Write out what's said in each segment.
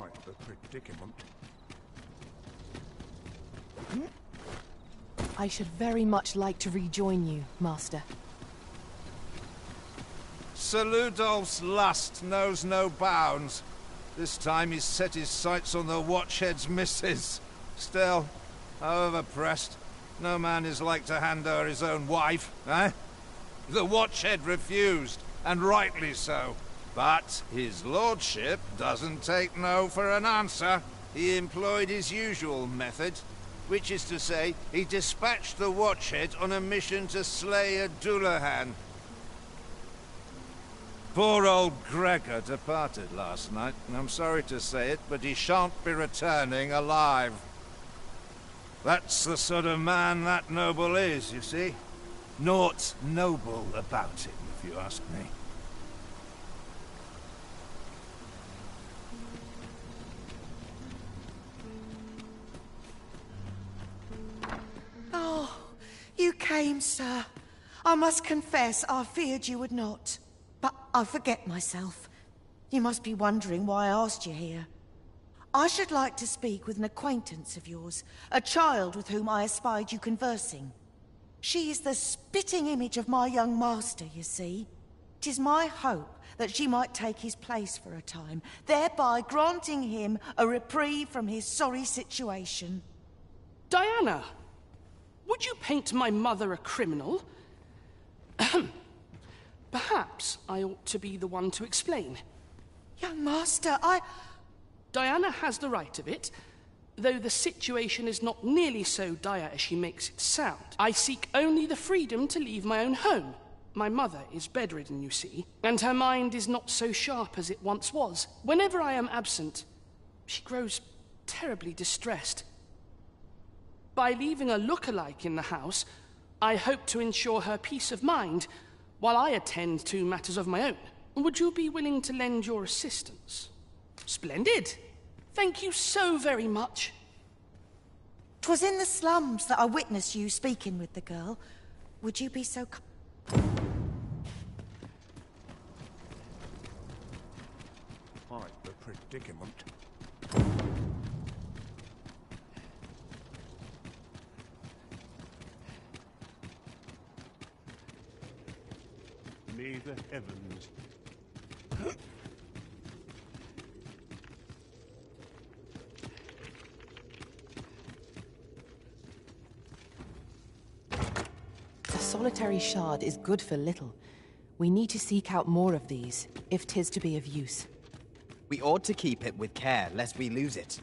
Quite the predicament. I should very much like to rejoin you, Master. Sir Ludolf's lust knows no bounds. This time he's set his sights on the Watchhead's missus. Still, however pressed, no man is like to hand her his own wife, eh? The Watchhead refused, and rightly so. But his lordship doesn't take no for an answer. He employed his usual method, which is to say, he dispatched the Watchhead on a mission to slay a Dullahan. Poor old Gregor departed last night, and I'm sorry to say it, but he shan't be returning alive. That's the sort of man that noble is, you see. Naught's noble about him, if you ask me. Oh, you came, sir. I must confess, I feared you would not. But I forget myself. You must be wondering why I asked you here. I should like to speak with an acquaintance of yours, a child with whom I espied you conversing. She is the spitting image of my young master, you see. 'Tis my hope that she might take his place for a time, thereby granting him a reprieve from his sorry situation. Diana, would you paint my mother a criminal? Ahem. Perhaps I ought to be the one to explain. Young master, Diana has the right of it, though the situation is not nearly so dire as she makes it sound. I seek only the freedom to leave my own home. My mother is bedridden, you see, and her mind is not so sharp as it once was. Whenever I am absent, she grows terribly distressed. By leaving a look-alike in the house, I hope to ensure her peace of mind while I attend to matters of my own. Would you be willing to lend your assistance? Splendid. Thank you so very much. 'Twas in the slums that I witnessed you speaking with the girl. Would you be so Quite the predicament. May the heavens. A solitary shard is good for little. We need to seek out more of these, if 'tis to be of use. We ought to keep it with care, lest we lose it.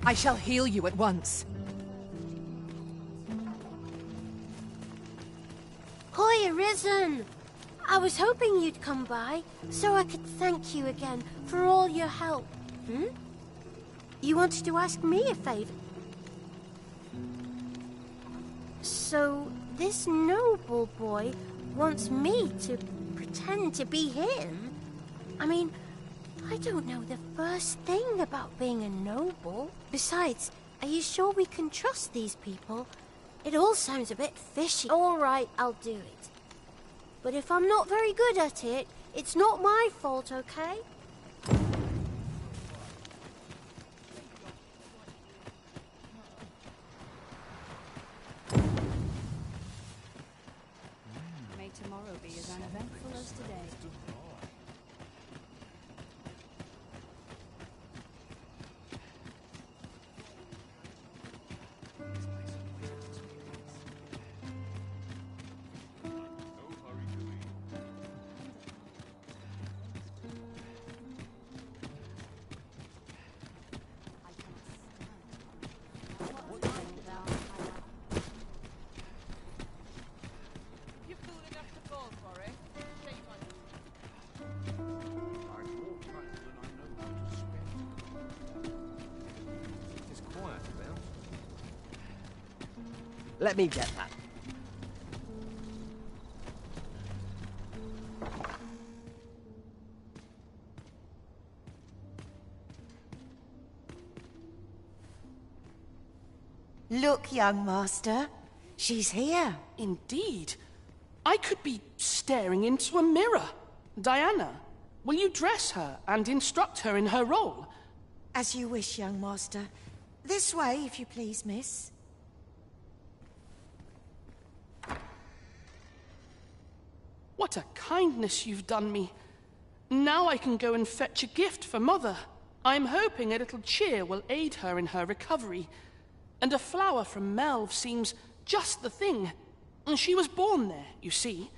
I shall heal you at once. Hoy, Arisen! I was hoping you'd come by, so I could thank you again for all your help. You wanted to ask me a favor? So, this noble boy wants me to pretend to be him? I mean, I don't know the first thing about being a noble. Besides, are you sure we can trust these people? It all sounds a bit fishy. All right, I'll do it. But if I'm not very good at it, it's not my fault, okay? Let me get that. Look, young master. She's here. Indeed. I could be staring into a mirror. Diana, will you dress her and instruct her in her role? As you wish, young master. This way, if you please, miss. What a kindness you've done me. Now I can go and fetch a gift for Mother. I'm hoping a little cheer will aid her in her recovery. And a flower from Melve seems just the thing. She was born there, you see.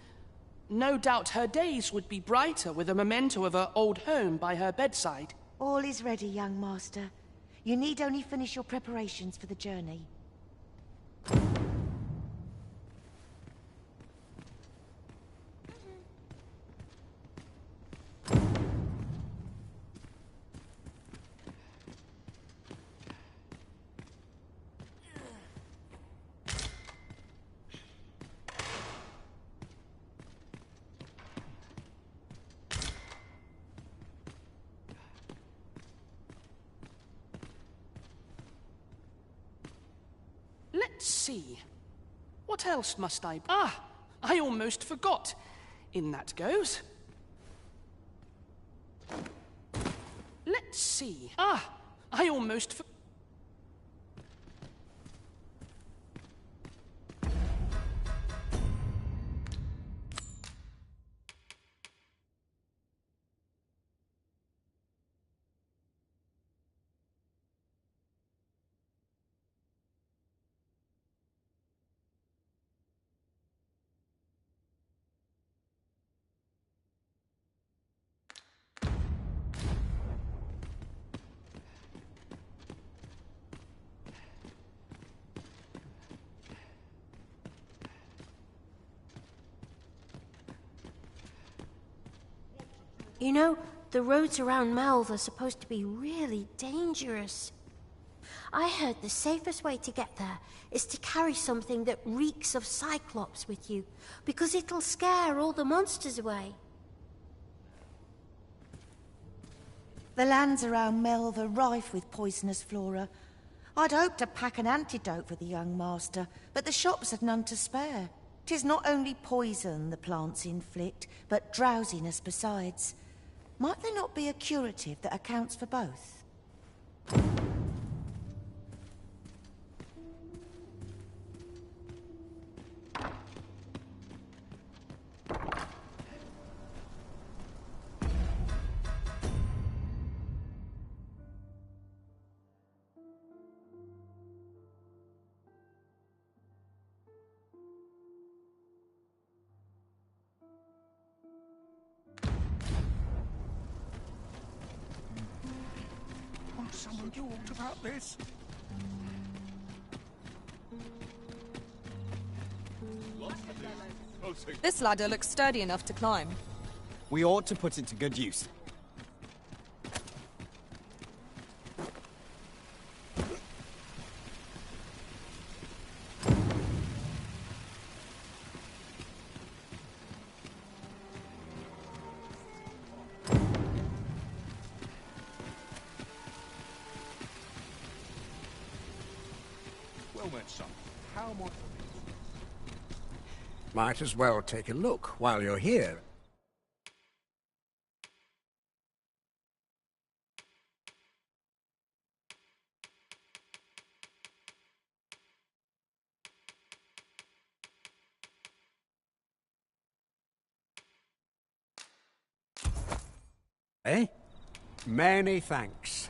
No doubt her days would be brighter with a memento of her old home by her bedside. All is ready, young master. You need only finish your preparations for the journey. Let's see. What else must I... Ah! I almost forgot. In that goes. Let's see. Ah! I almost forgot. You know, the roads around Melve are supposed to be really dangerous. I heard the safest way to get there is to carry something that reeks of Cyclops with you, because it'll scare all the monsters away. The lands around Melve are rife with poisonous flora. I'd hoped to pack an antidote for the young master, but the shops had none to spare. 'Tis not only poison the plants inflict, but drowsiness besides. Might there not be a curative that accounts for both? Want someone talked about this? This ladder looks sturdy enough to climb. We ought to put it to good use. Well met, son. How might... Might as well take a look while you're here. Eh? Many thanks.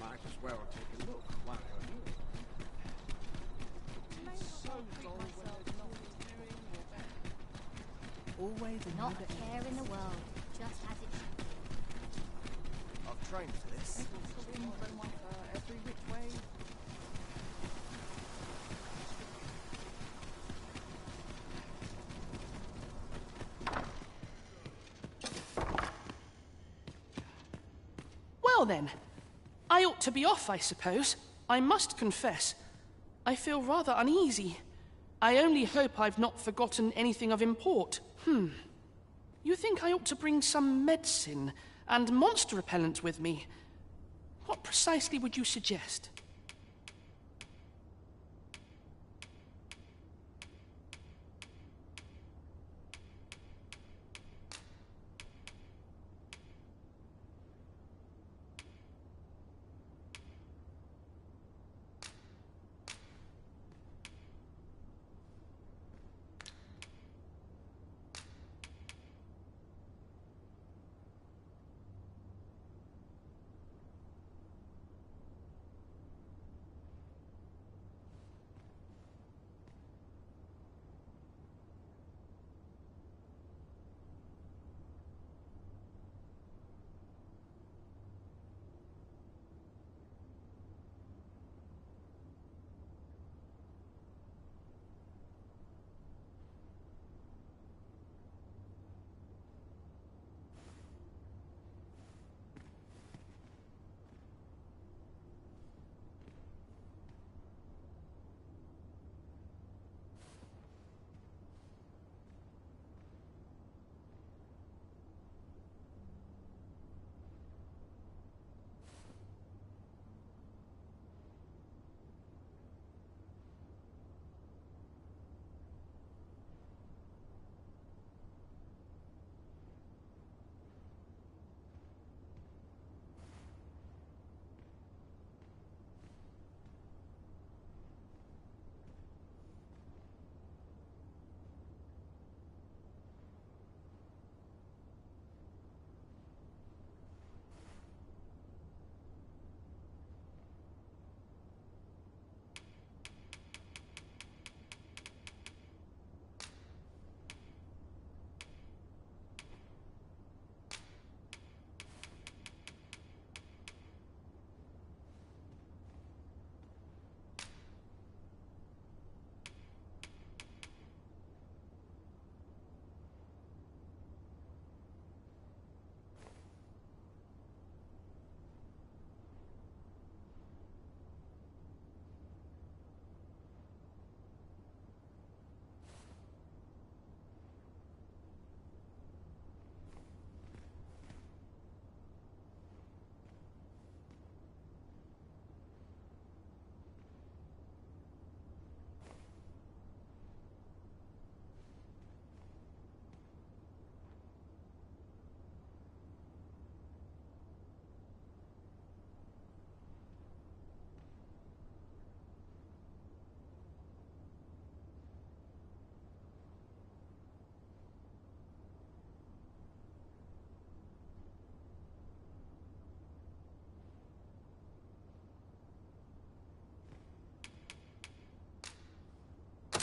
Might as well take a look while you're here. It's so dull when there's nothing doing or Always a Not a care in the world, just as it should be. I've trained for this. every which way. Well then, I ought to be off, I suppose. I must confess, I feel rather uneasy. I only hope I've not forgotten anything of import. You think I ought to bring some medicine and monster repellent with me? What precisely would you suggest?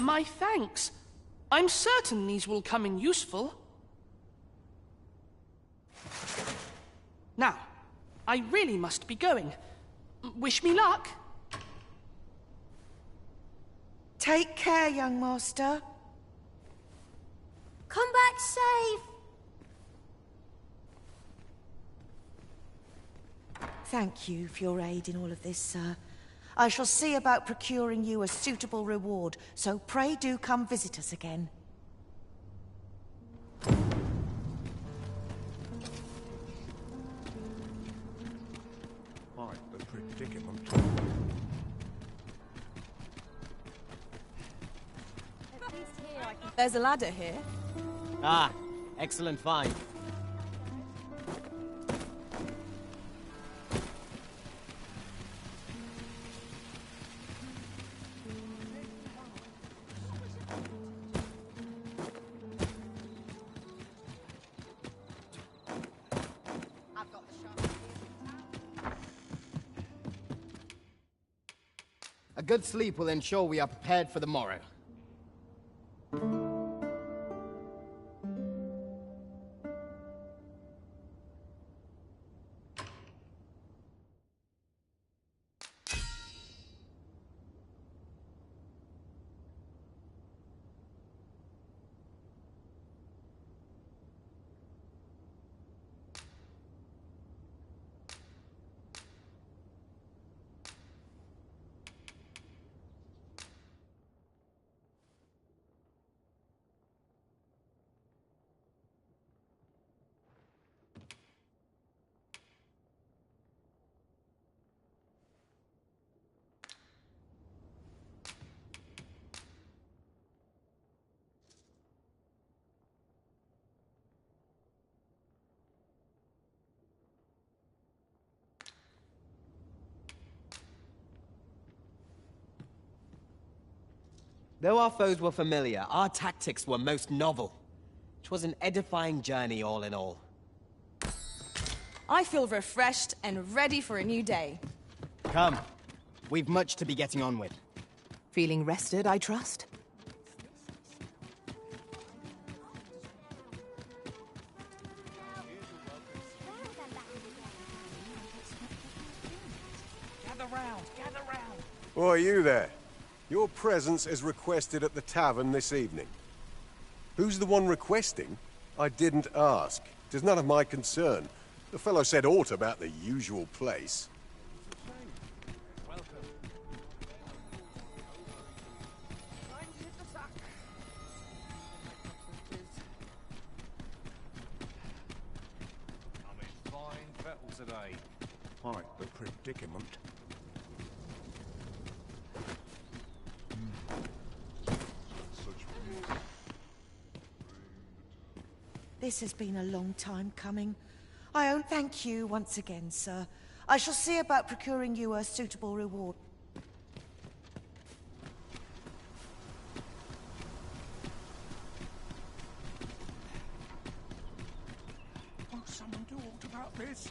My thanks. I'm certain these will come in useful. Now, I really must be going. Wish me luck. Take care, young master. Come back safe. Thank you for your aid in all of this, sir. I shall see about procuring you a suitable reward, so pray do come visit us again. Quite the predicament. At least here I can... There's a ladder here. Ah, excellent find. A good sleep will ensure we are prepared for the morrow. Though our foes were familiar, our tactics were most novel. 'Twas an edifying journey all in all. I feel refreshed and ready for a new day. Come. We've much to be getting on with. Feeling rested, I trust? Gather round. Why, you there? Your presence is requested at the tavern this evening. Who's the one requesting? I didn't ask. 'Tis none of my concern. The fellow said aught about the usual place. I'm in fine fettle today. Quite the predicament. This has been a long time coming. I own thank you once again, sir. I shall see about procuring you a suitable reward. Won't someone do aught about this?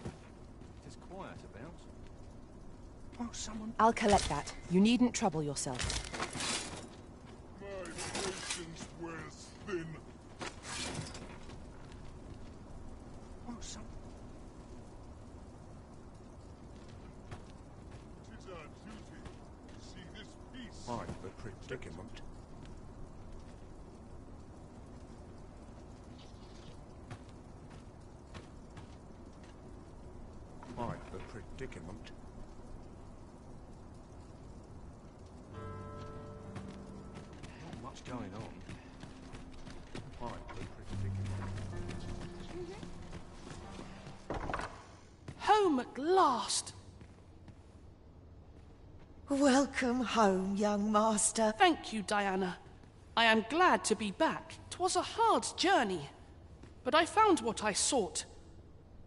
It is quiet about. Won't someone... I'll collect that. You needn't trouble yourself. My patience wears thin. Won't some... 'Tis our duty to see this peace. Quite the predicament. Quite the predicament. Not much going on. Quite the predicament. Home at last! Welcome home, young master. Thank you, Diana. I am glad to be back. 'Twas a hard journey, but I found what I sought.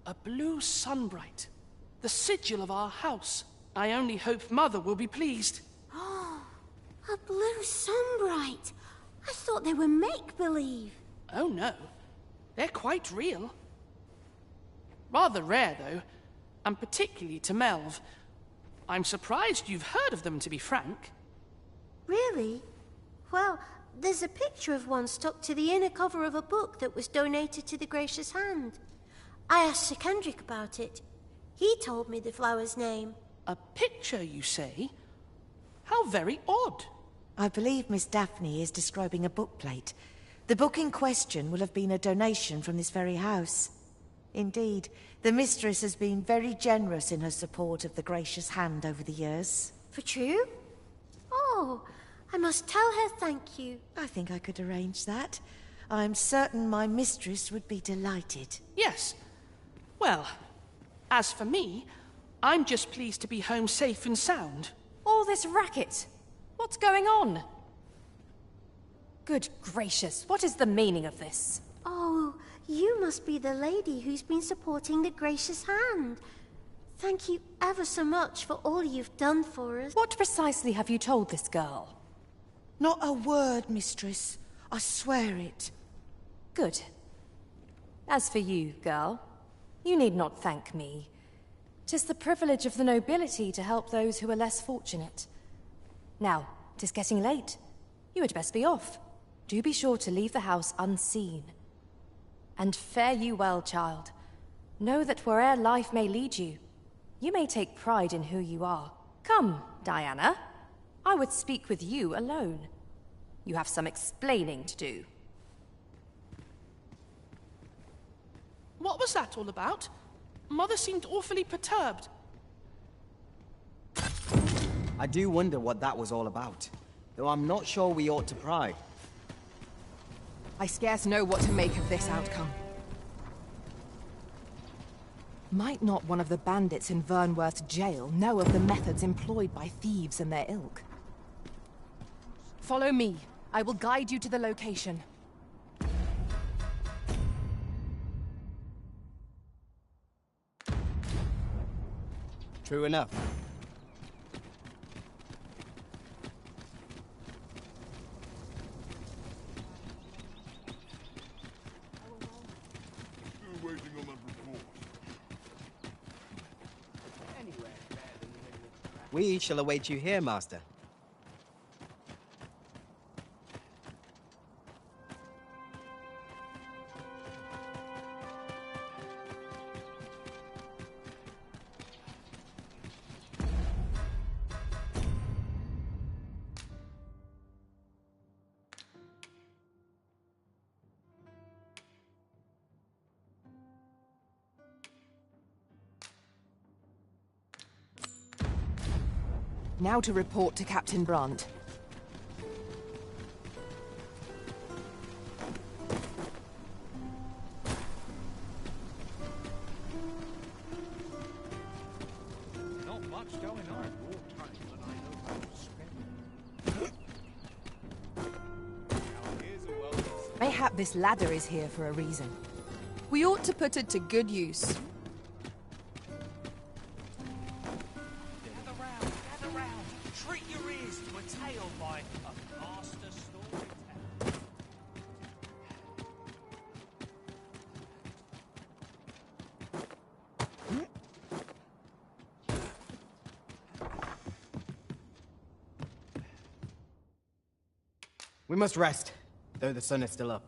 A blue sunbright, the sigil of our house. I only hope Mother will be pleased. A blue sunbright. I thought they were make-believe. Oh no, they're quite real. Rather rare, though, and particularly to Melv. I'm surprised you've heard of them, to be frank. Really? Well, there's a picture of one stuck to the inner cover of a book that was donated to the Gracious Hand. I asked Sir Kendrick about it. He told me the flower's name. A picture, you say? How very odd. I believe Miss Daphne is describing a bookplate. The book in question will have been a donation from this very house. Indeed, the mistress has been very generous in her support of the Gracious Hand over the years. For true? Oh, I must tell her thank you. I think I could arrange that. I'm certain my mistress would be delighted. Yes. Well, as for me, I'm just pleased to be home safe and sound. All this racket. What's going on? Good gracious, what is the meaning of this? Oh, you must be the lady who's been supporting the Gracious Hand. Thank you ever so much for all you've done for us. What precisely have you told this girl? Not a word, mistress. I swear it. Good. As for you, girl, you need not thank me. 'Tis the privilege of the nobility to help those who are less fortunate. Now, 'tis getting late. You had best be off. Do be sure to leave the house unseen. And fare you well, child. Know that where'er life may lead you, you may take pride in who you are. Come, Diana. I would speak with you alone. You have some explaining to do. What was that all about? Mother seemed awfully perturbed. I do wonder what that was all about, though I'm not sure we ought to pry. I scarce know what to make of this outcome. Might not one of the bandits in Vernworth's jail know of the methods employed by thieves and their ilk? Follow me. I will guide you to the location. True enough. We shall await you here, Master. Now to report to Captain Brandt. Not much going on. More time than I know how to spend. Mayhap this ladder is here for a reason. We ought to put it to good use. We must rest, though the sun is still up.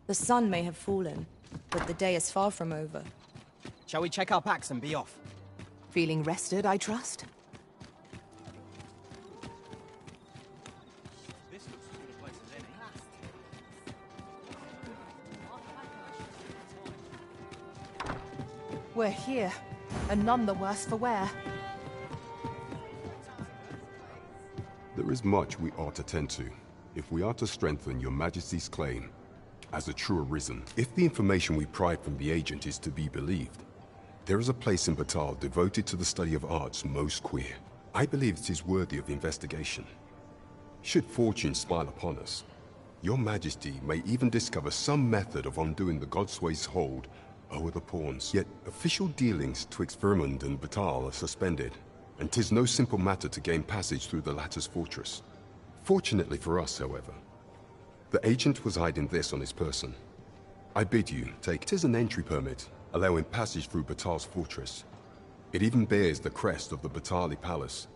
The sun may have fallen, but the day is far from over. Shall we check our packs and be off? Feeling rested, I trust? This looks as good a place as any. We're here, and none the worse for wear. There is much we ought to tend to, if we are to strengthen your Majesty's claim as a true Arisen. If the information we pried from the agent is to be believed, there is a place in Batal devoted to the study of arts most queer. I believe it is worthy of investigation. Should fortune smile upon us, your Majesty may even discover some method of undoing the Godsway's hold over the pawns. Yet official dealings twixt Vermund and Batal are suspended, and 'tis no simple matter to gain passage through the latter's fortress. Fortunately for us, however, the agent was hiding this on his person. I bid you take 'tis an entry permit, allowing passage through Batal's fortress. It even bears the crest of the Batali Palace.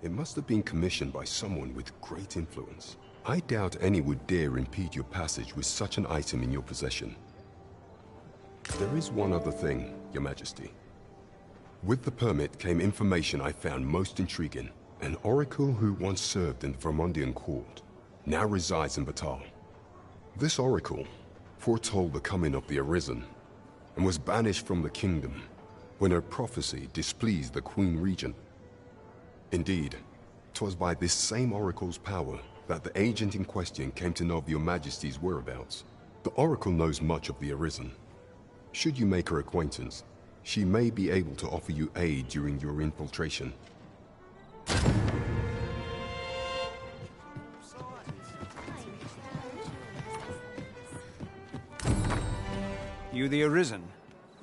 It must have been commissioned by someone with great influence. I doubt any would dare impede your passage with such an item in your possession. There is one other thing, Your Majesty. With the permit came information I found most intriguing, An oracle who once served in the Vermondian court now resides in Batal. This oracle foretold the coming of the Arisen and was banished from the kingdom when her prophecy displeased the Queen Regent. Indeed, 'twas by this same oracle's power that the agent in question came to know of your Majesty's whereabouts. The oracle knows much of the Arisen. Should you make her acquaintance, she may be able to offer you aid during your infiltration. You the Arisen?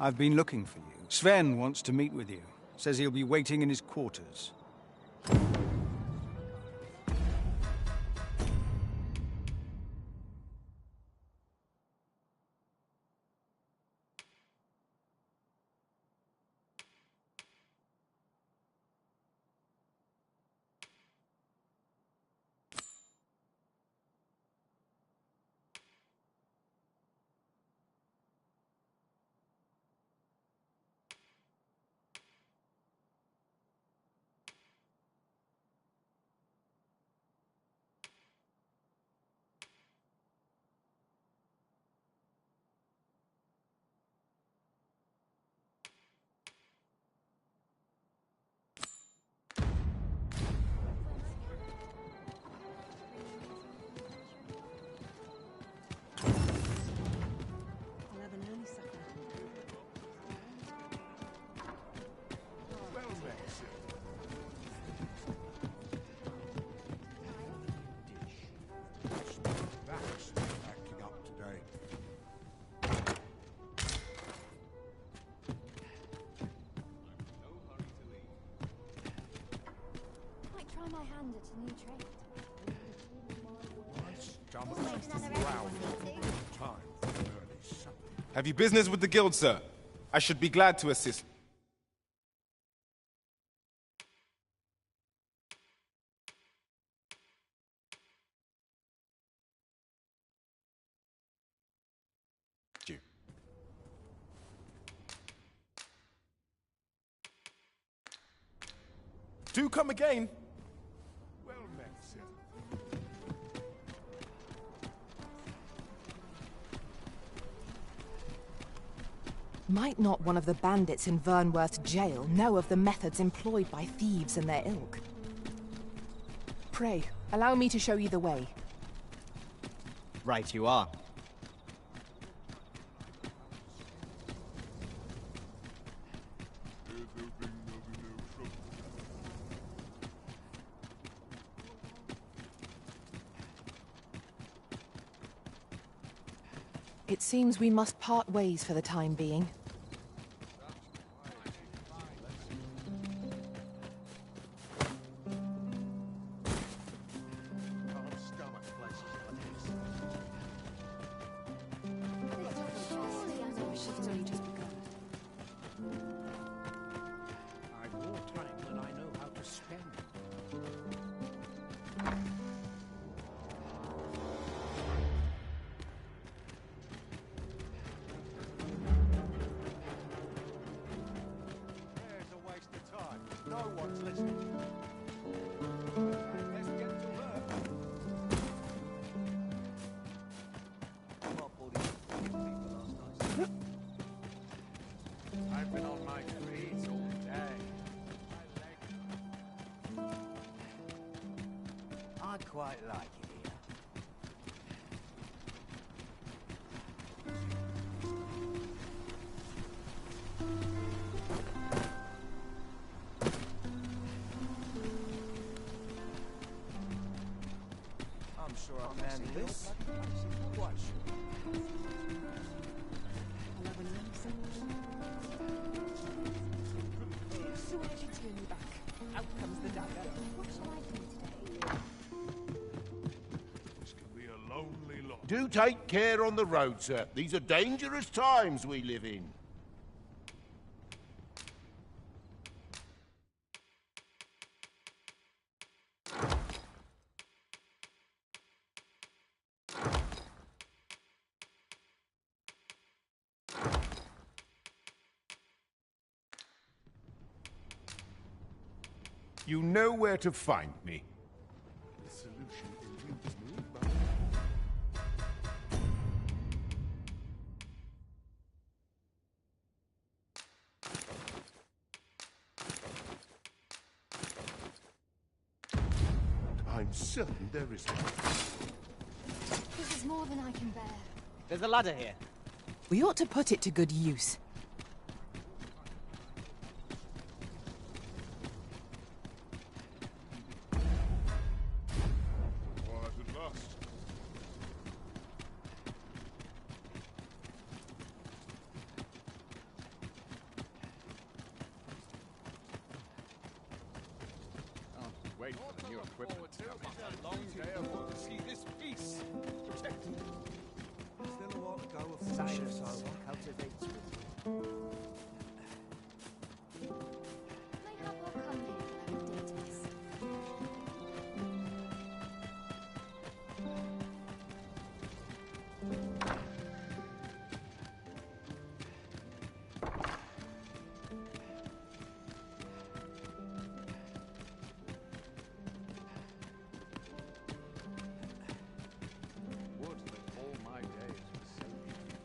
I've been looking for you. Sven wants to meet with you. Says he'll be waiting in his quarters. My hand at a new trade. Have you business with the guild, sir? I should be glad to assist. You. Do come again. Well met, sir. Might not one of the bandits in Vernworth jail know of the methods employed by thieves and their ilk? Pray, allow me to show you the way. Right you are. It seems we must part ways for the time being. I've more time than I know how to spend. There's a waste of time. No one's listening. Let's get to work. I've been on my feet all day. I quite like it here. I'm sure I'll handle this. Quite sure. So why did you turn me back? Out comes the dagger. What shall I do today? This can be a lonely lot. Do take care on the road, sir. These are dangerous times we live in. You know where to find me. The solution eludes me, but... I'm certain there isn't. This is more than I can bear. There's a ladder here. We ought to put it to good use. Quiet at last. Wait for the new equipment to come up. A long day I want to see this piece protected. Still a while to go of science over. Cultivates Mayhap I'll come here for those details. Would that all my days were so beautiful.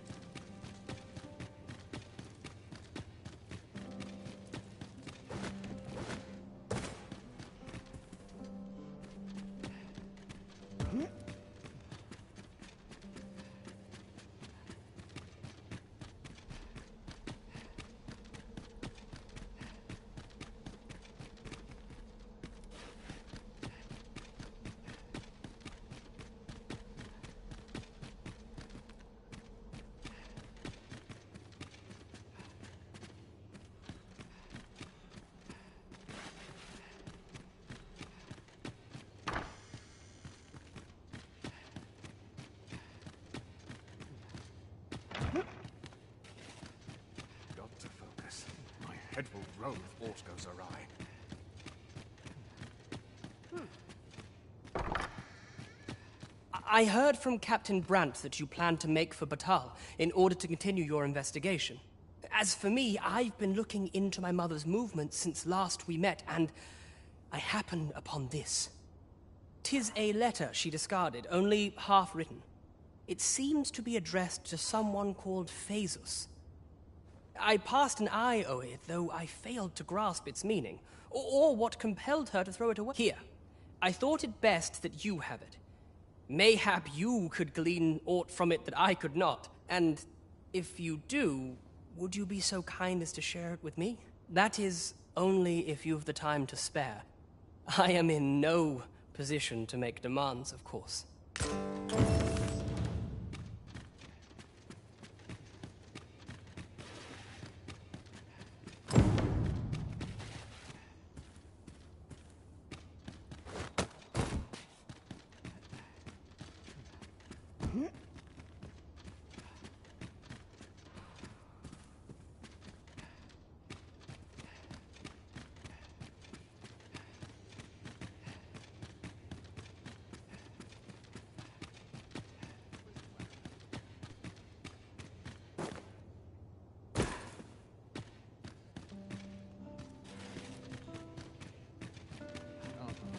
Got to focus. My head will roll if aught goes awry. I heard from Captain Brandt that you plan to make for Batal in order to continue your investigation. As for me, I've been looking into my mother's movements since last we met, and I happen upon this. 'Tis a letter she discarded, only half written. It seems to be addressed to someone called Phaesus. I passed an eye o'er it, though I failed to grasp its meaning, or what compelled her to throw it away. Here, I thought it best that you have it. Mayhap you could glean aught from it that I could not, and if you do, would you be so kind as to share it with me? That is, only if you've the time to spare. I am in no position to make demands, of course.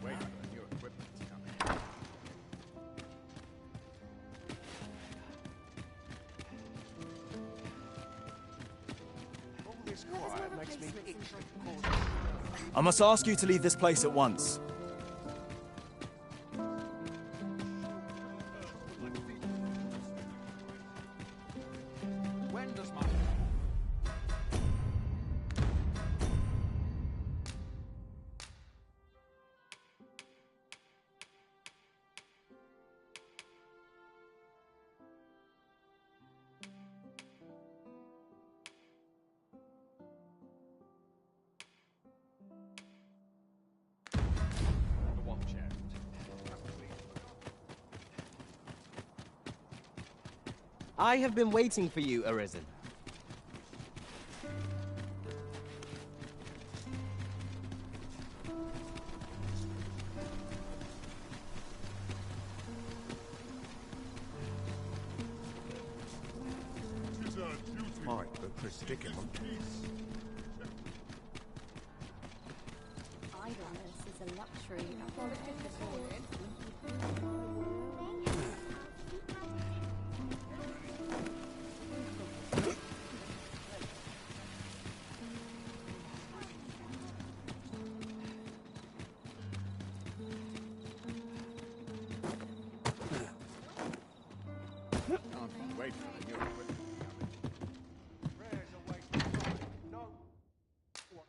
Wait for the new equipment to come in. All this quiet makes me itch to cause... I must ask you to leave this place at once. When does my... The watch end. I have been waiting for you, Arisen. Quite the predicament. Idleness tree. I found a gift this morning. Can't wait for the new equipment. Prayere's a waste of time. No. What?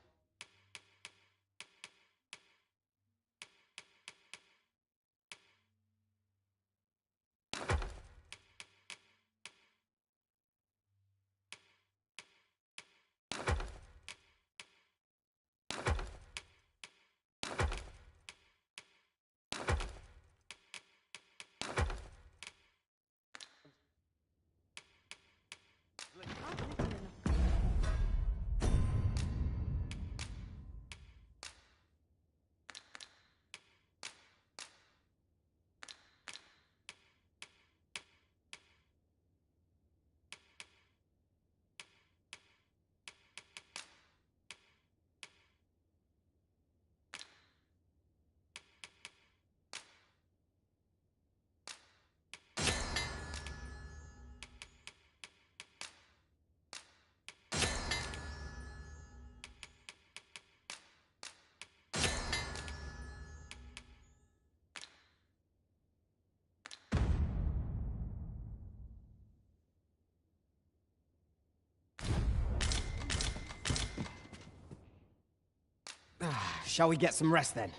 Shall we get some rest then?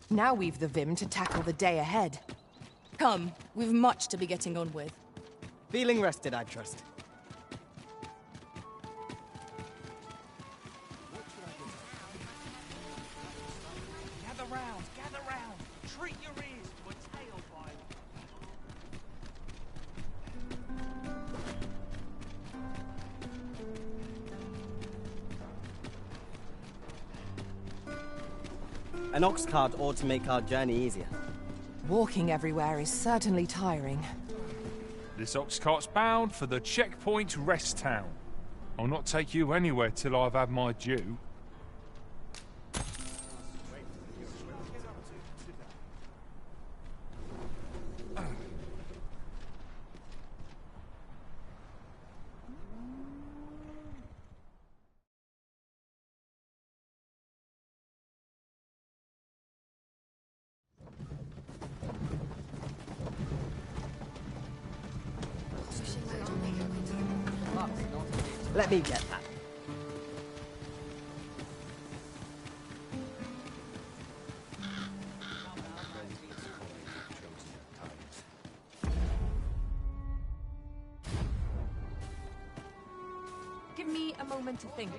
Now we've the vim to tackle the day ahead. Come, we've much to be getting on with. Feeling rested, I trust. Gather round, gather round. Treat your ears to a tale by An ox cart ought to make our journey easier. Walking everywhere is certainly tiring. This ox cart's bound for the checkpoint rest town. I'll not take you anywhere till I've had my due. Let me get that. Give me a moment to think.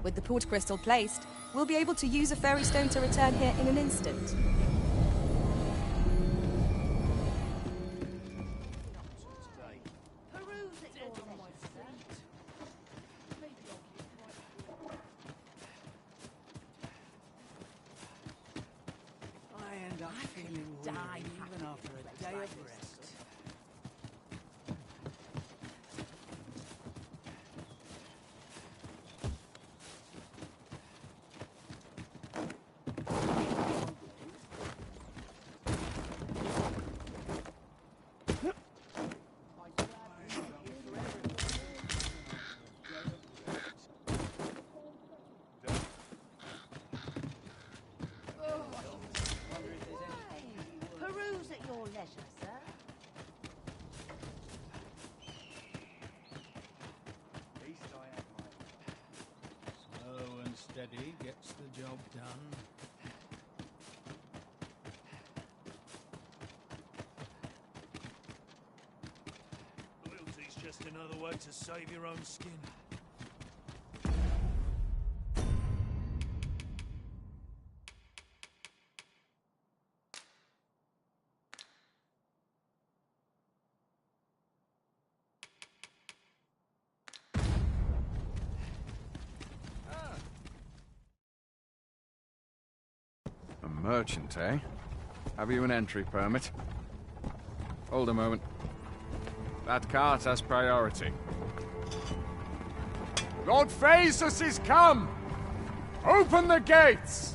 With the port crystal placed, we'll be able to use a fairy stone to return here in an instant. I end up feeling weary even after a day of rest. Peruse at your leisure, sir. Slow and steady gets the job done. another way to save your own skin. A merchant, eh? Have you an entry permit? Hold a moment. That cart has priority. Lord Phaesus is come! Open the gates!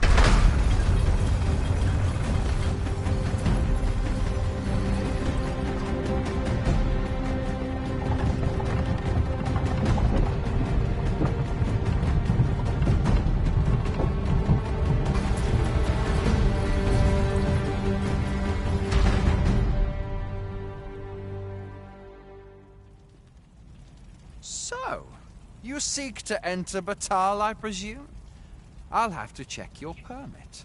So, you seek to enter Batal, I presume? I'll have to check your permit.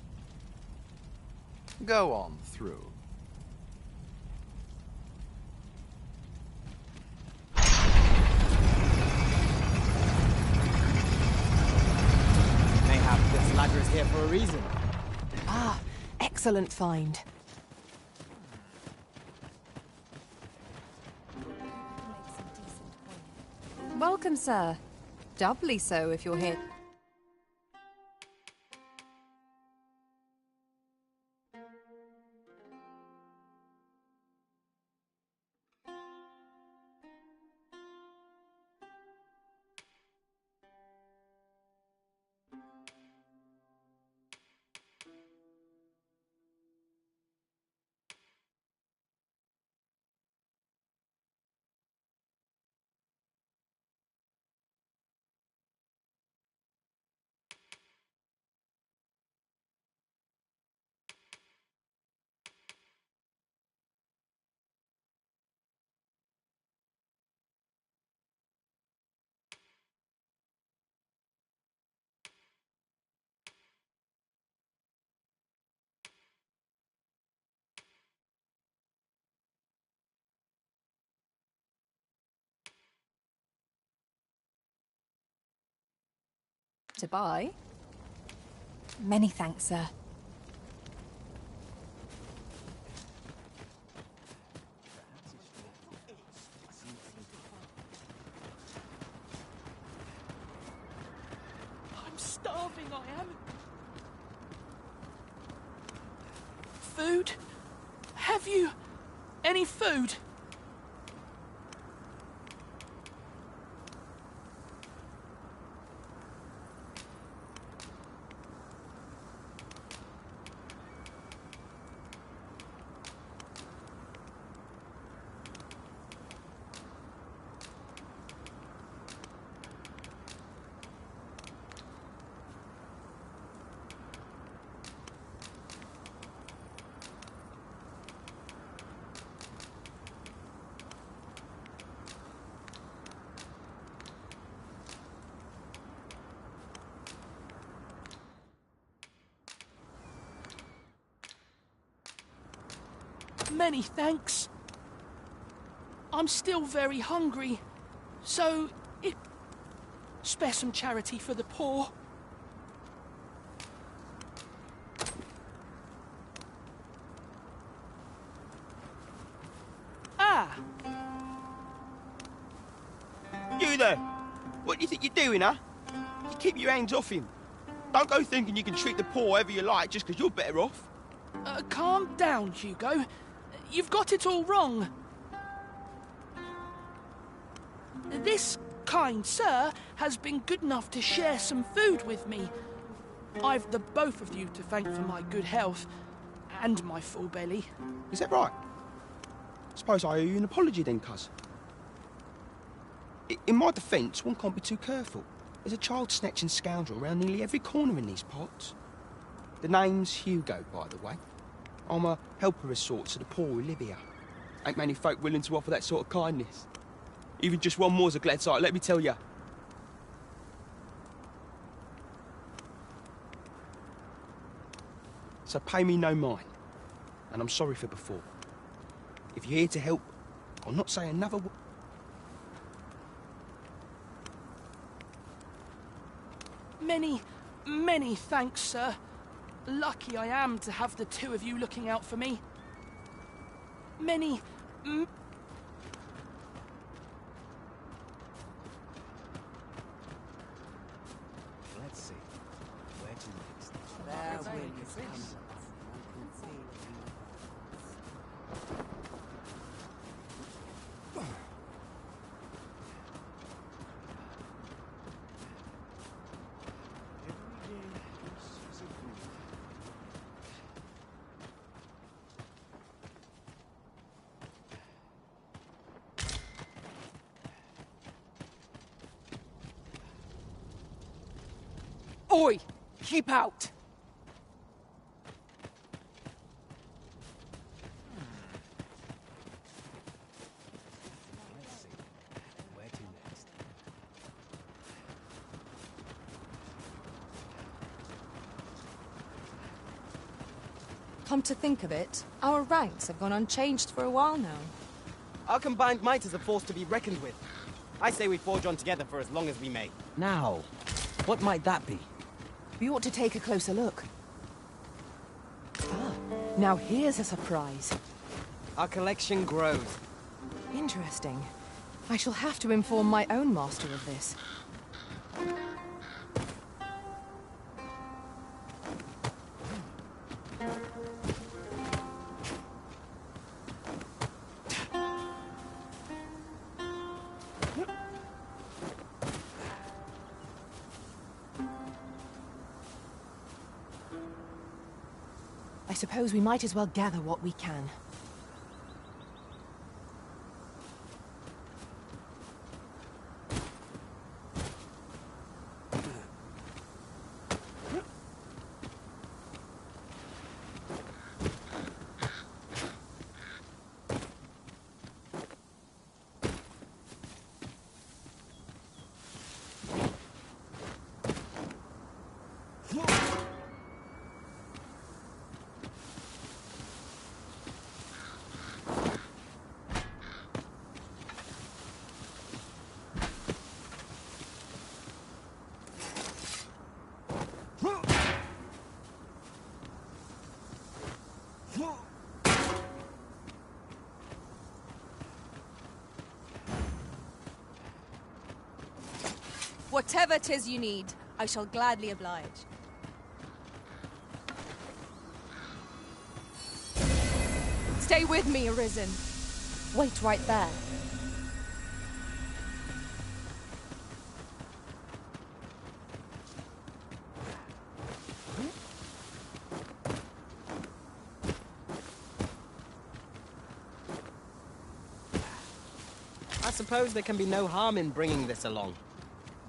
Go on through. Mayhap this ladder is here for a reason. Ah, excellent find. Welcome, sir. Doubly so if you're here. To buy? Many thanks, sir. I'm starving, I am. Food? Have you any food? Many thanks. I'm still very hungry, so spare some charity for the poor. Ah! You there! What do you think you're doing, huh? You keep your hands off him. Don't go thinking you can treat the poor however you like just because you're better off. Calm down, Hugo. You've got it all wrong. This kind sir has been good enough to share some food with me. I've the both of you to thank for my good health and my full belly. Is that right? Suppose I owe you an apology then, cuz. In my defence, one can't be too careful. There's a child-snatching scoundrel around nearly every corner in these parts. The name's Hugo, by the way. I'm a helper of sorts to the poor who live here. Ain't many folk willing to offer that sort of kindness. Even just one more's a glad sight, let me tell you. So pay me no mind. And I'm sorry for before. If you're here to help, I'll not say another word. Many, many thanks, sir. Lucky I am to have the two of you looking out for me. Many, Let's see. Where to next? There wind is coming. Oi! Keep out! Let's see. Where to next? Come to think of it, our ranks have gone unchanged for a while now. Our combined might is a force to be reckoned with. I say we forge on together for as long as we may. Now, what might that be? We ought to take a closer look. Ah, now here's a surprise. Our collection grows. Interesting. I shall have to inform my own master of this. I suppose we might as well gather what we can. Whatever 'tis you need, I shall gladly oblige. Stay with me, Arisen. Wait right there. I suppose there can be no harm in bringing this along.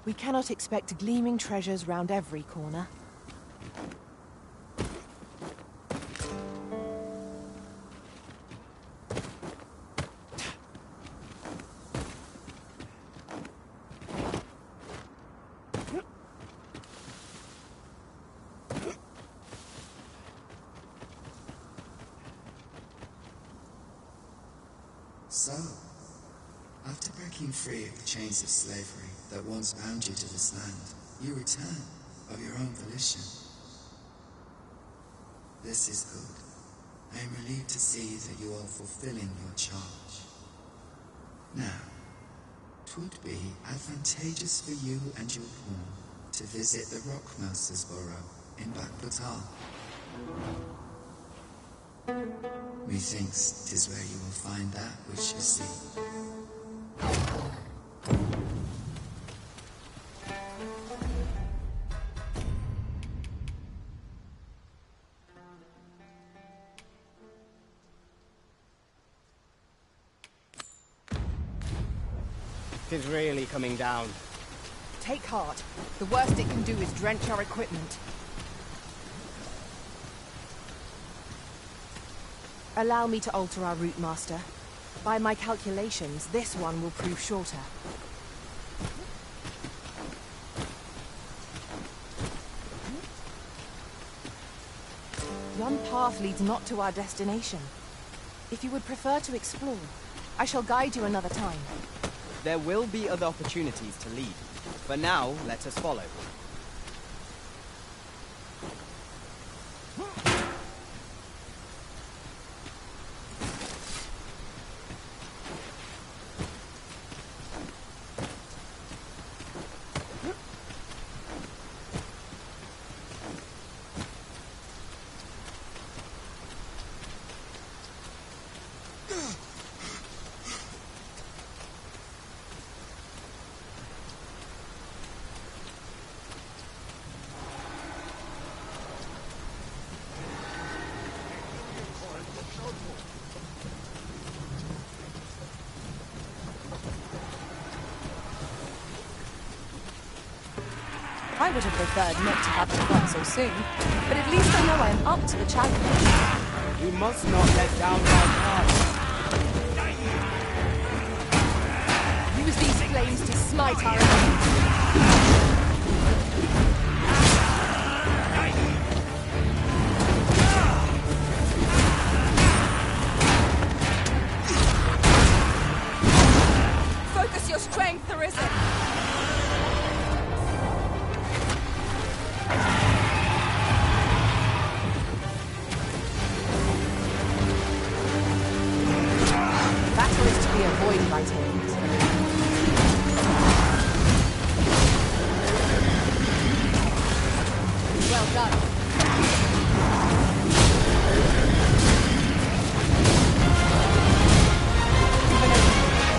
We cannot expect gleaming treasures round every corner. So, after breaking free of the chains of slavery that once bound you to this land, you return of your own volition. This is good. I am relieved to see that you are fulfilling your charge. Now, 'twould be advantageous for you and your pawn to visit the Rockmaster's Burrow in Batal. Methinks 'tis where you will find that which you seek. It is really coming down. Take heart. The worst it can do is drench our equipment. Allow me to alter our route, Master. By my calculations, this one will prove shorter. One path leads not to our destination. If you would prefer to explore, I shall guide you another time. There will be other opportunities to lead. For now, let us follow. would have preferred not to have them quite so soon, but at least I know I am up to the challenge. We must not let down our guard. Use these flames to smite our enemies. Focus your strength, Arisen. Battle is to be avoided by Thames. Well done.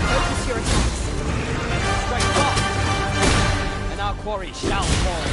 Focus your attacks. Strike up, and our quarry shall fall.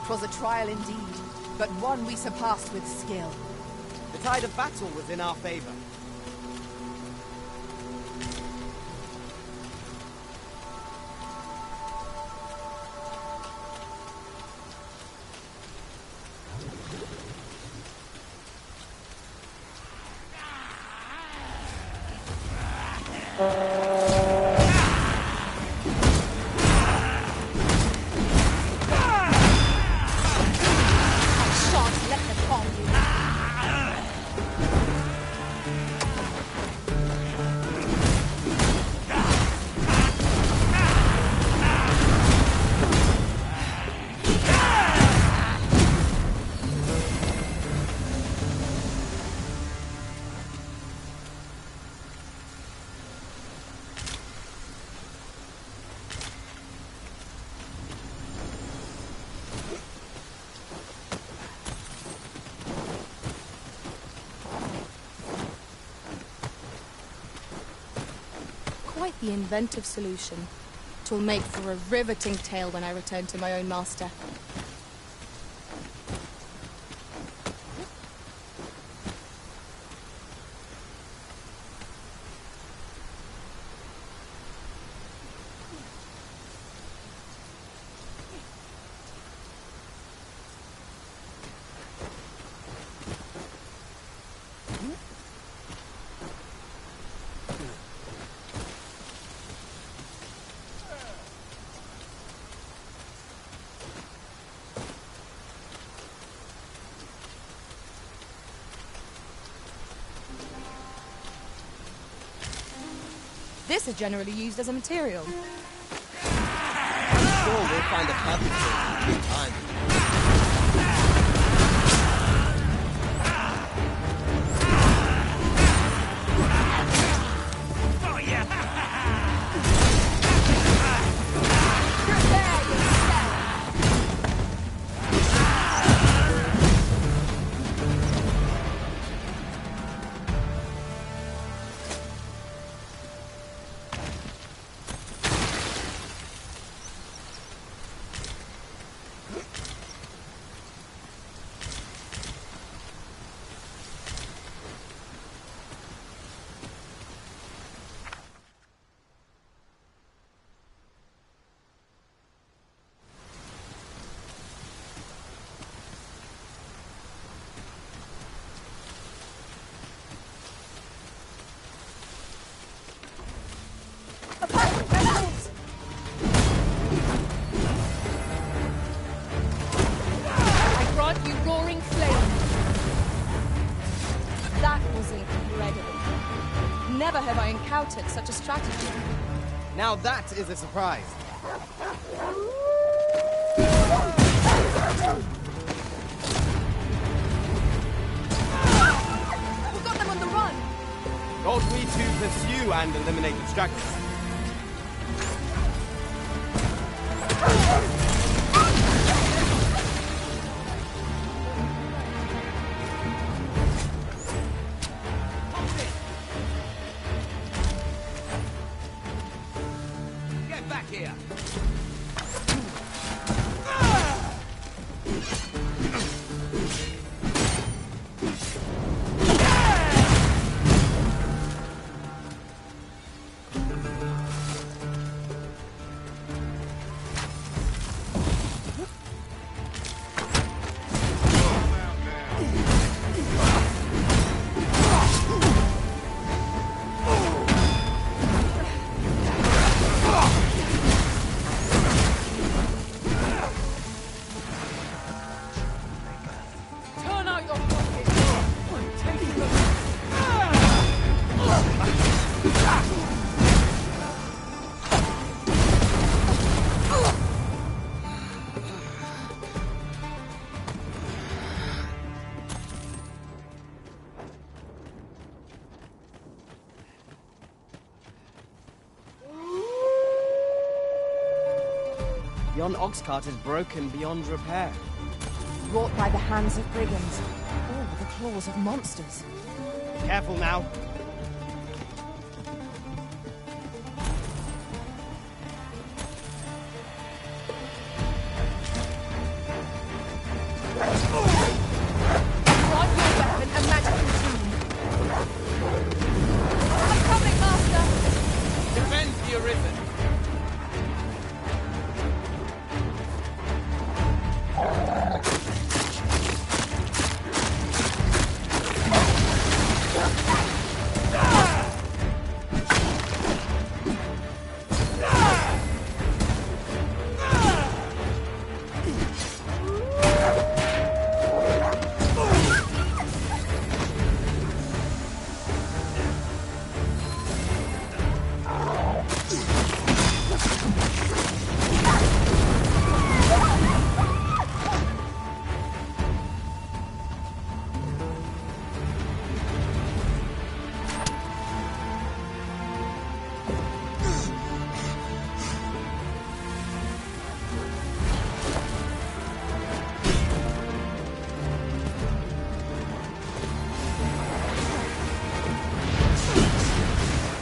Was a trial indeed, but one we surpassed with skill. The tide of battle was in our favor. Quite the inventive solution. 'Twill make for a riveting tale when I return to my own master. This is generally used as a material. I'm sure we'll find a perpetrator in time. doubted such a strategy. Now that is a surprise. We've got them on the run! Ought we to pursue and eliminate distractors? Get back here! Turn out your pockets! I'm taking them! Yon ox cart is broken beyond repair. Wrought by the hands of brigands, or the claws of monsters. Careful now. Want your weapon and magical tool. I'm coming, Master! Defend the Arisen.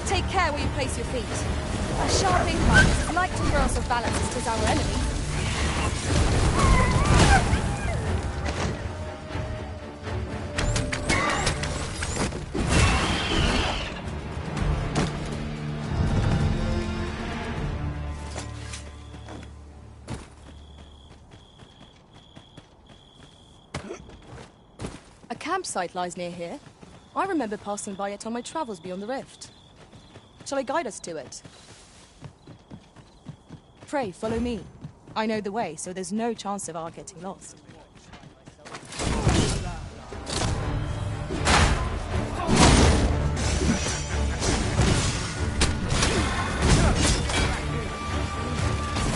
Take care where you place your feet. A sharp incline is like to throw us off balance as 'tis our enemy. A campsite lies near here. I remember passing by it on my travels beyond the rift. Shall I guide us to it? Pray, follow me. I know the way, so there's no chance of our getting lost.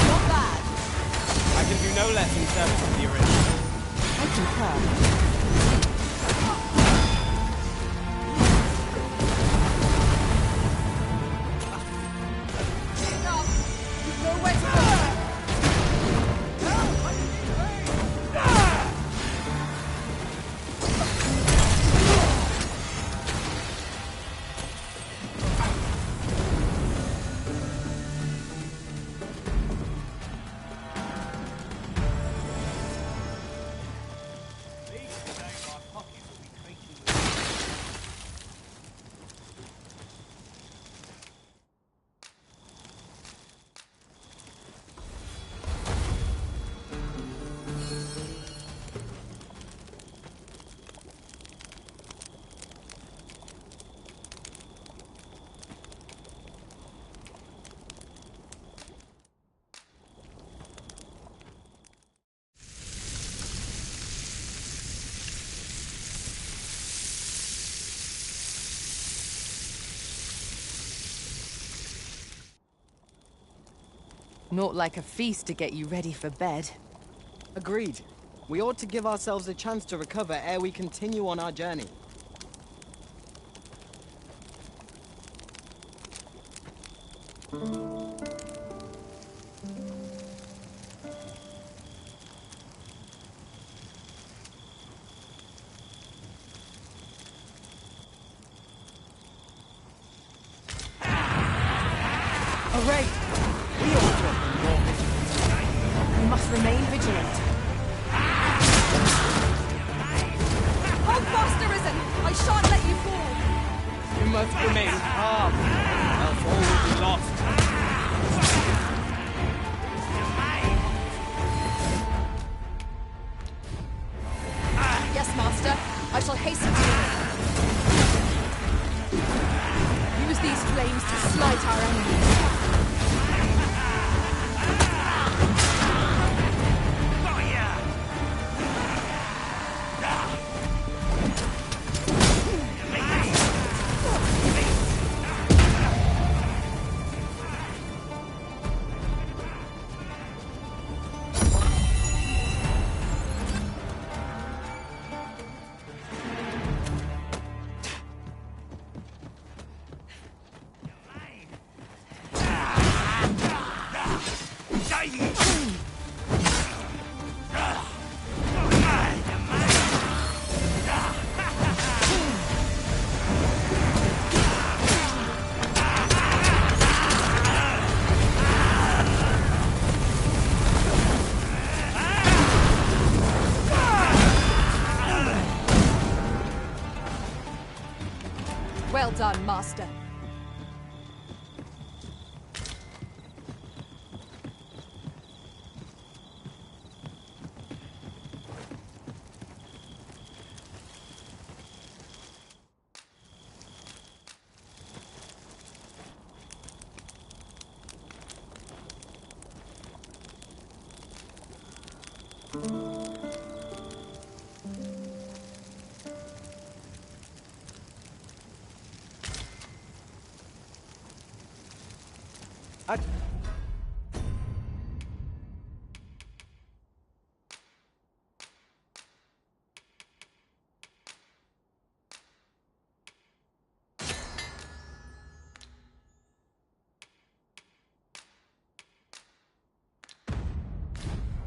Not bad. I can do no less in service of the Arisen. I concur. Nowhere to go. Not like a feast to get you ready for bed. Agreed. We ought to give ourselves a chance to recover ere we continue on our journey. Hooray! We ought to have been more vigilant. We must remain vigilant. Hold fast, Arisen! I shan't let you fall! You must remain calm, else all will be lost. Yes, Master. I shall hasten to you. Use these flames to smite our enemies. Well done, Master.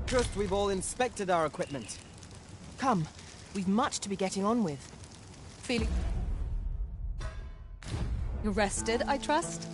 Trust we've all inspected our equipment. Come, we've much to be getting on with. Feeling... You're rested, I trust?